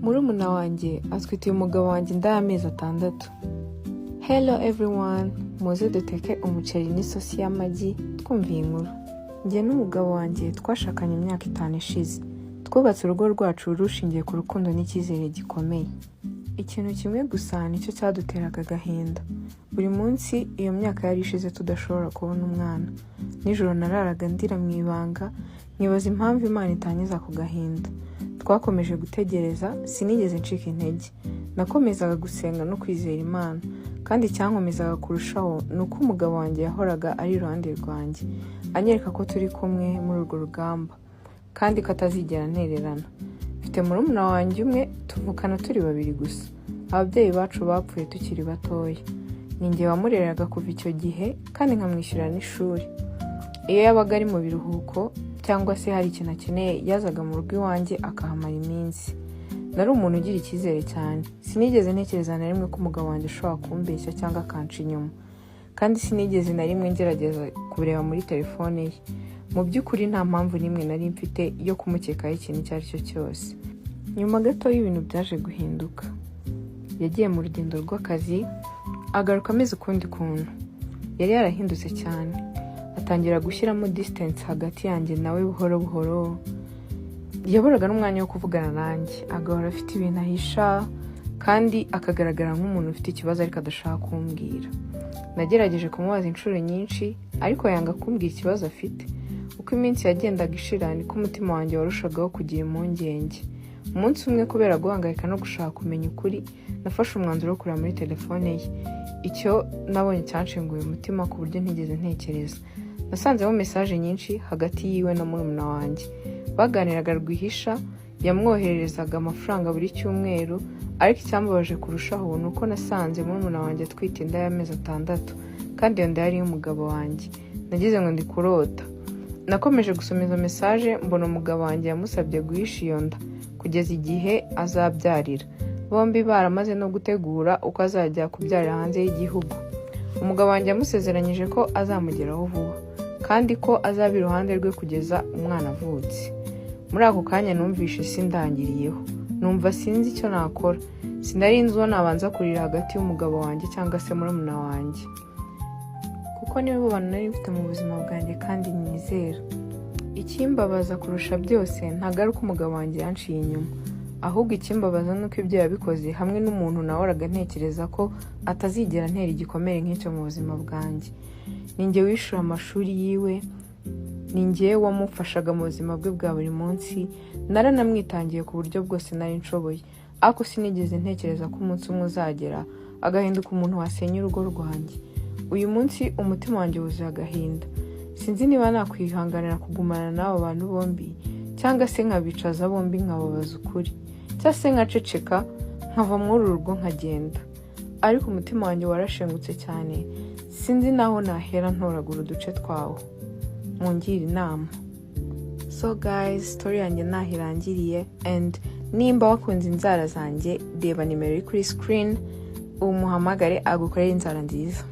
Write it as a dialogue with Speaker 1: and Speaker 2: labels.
Speaker 1: Murumuna wanjye atwitiye umugabo wanjye inda y'amezi 6. Hello everyone, muze duteke umuceri n'isosi y'amagi twumviye inkuru. Njye n'umugabo wanjye twashakanye imyaka 5 ishize. Twubatse urugo rwacu rushingiye ku rukundo n'icyizere gikomeye. Ikintu kimwe gusa nicyo cyaduteraga agahinda. Buri munsi iyo myaka yari ishize tudashobora kubona umwana. Nijoro nararaga ndira mu ibanga, nkibaza impamvu Imana itangiza ku gahinda. Twakomeje gutegereza, sinigeze ncika intege. Nakomezaga gusenga no kwizera Imana, kandi cyankomezaga kurushaho nuko umugabo wanjye yahoraga ari iruhande rwanjye, anyereka ko turi kumwe muri urwo rugamba, kandi katazigera ntererana. Mfite murumuna wanjye umwe, tuvukana turi 2 gusa. Ababyeyi bacu bapfuye tukiri batoya. Ninjye wamureraga kuva icyo gihe, kandi nkamwishyura n'ishuri. Iyo yabaga ari mu biruhuko cyangwa se hari ikintu akeneye, yazaga mu rugo iwanjye akahamara iminsi. Nari umuntu ugira icyizere cyane. Sinigeze ntekereza na rimwe ko umugabo wanjye ashobora kumbeshya cyangwa akanca inyuma. Kandi sinigeze na rimwe ngerageza kureba muri telefone ye. Mu by'ukuri nta mpamvu nimwe nari mfite yo kumukekaho ikintu icyo ari cyo cyose. Nyuma gato y'ibintu byaje guhinduka. Yagiye mu rugendo rw'akazi, agaruka ameze ukundi kuntu. Yari yarahindutse cyane. Atangira gushyiramo distance hagati yanjye nawe buhoro buhoro. Yaburaga n'umwanya wo kuvugana nanjye, agahora afite ibintu ahisha, kandi akagaragara nk'umuntu ufite ikibazo ariko adashaka kumbwira. Nagerageje kumubaza inshuro nyinshi, ariko yanga kumbwira ikibazo afite. Uko iminsi yagendaga ishira niko umutima wanjye warushagaho kugira impungenge. Umunsi umwe, kubera guhangayika no gushaka kumenya ukuri, nafashe umwanzuro wo kureba muri telefone ye. Icyo nabonye cyanshenguye umutima ku buryo ntigeze ntekereza. Nasanzeho message nyinshi hagati yiwe na murumuna wanjye. Baganiraga rwihisha, yamwohererezaga amafaranga buri cyumweru, ariko icyambabaje kurushaho nuko nasanze murumuna wanjye atwite inda y'amezi 6, kandi iyo nda yari y'umugabo wanjye. Nagize ngo ndi kurota. Nakomeje gusoma izo message, mbona umugabo wanjye yamusabye guhisha iyo nda kugeza igihe azabyarira. Bombi baramaze no gutegura uko azajya kubyarira hanze y'igihugu. Umugabo wanjye yamusezeranyije ko azamugeraho vuba, kandi ko azaba iruhande rwe kugeza umwana avutse. Muri ako kanya numvishe isi ndangiriyeho. Numva sinzi icyo nakora. Sinari nzi uwo nabanza kurira hagati y'umugabo wanjye cyangwa se murumuna wanjye, kuko nibo bantu nari mfite mu buzima bwanjye kandi nizera. Ikimbabaza kurusha byose ntago ari uko umugabo wanjye yanciye inyuma, ahubwo ikimbabaza nuko ibyo yabikoze hamwe n'umuntu nahoraga ntekereza ko atazigera ntera igikomere nk'icyo mu buzima bwanjye. Ninjye wishura amashuri yiwe, ninjye wamufashaga mu buzima bwe bwa buri munsi. Naranamwitangiye ku buryo bwose nari nshoboye, ariko sinigeze ntekereza ko umunsi umwe uzagera agahinduka umuntu wasenya urugo rwanjye. Uyu munsi umutima wanjye wuzuye agahinda. Sinzi niba nakwihanganira kugumana n'abo bantu bombi, cyangwa se nkabicaza bombi nkababaza ukuri, cyangwa se nkaceceka nkava muri uru rugo nkagenda. Ariko umutima wanjye warashengutse cyane, sinzi naho nahera ntoragura uduce twawo. Mungira inama. So guys, story yanjye nahirangiriye, and nimba wakunze inzara zanjye, reba nimero iri kuri screen, umuhamagare agukorera inzara nziza.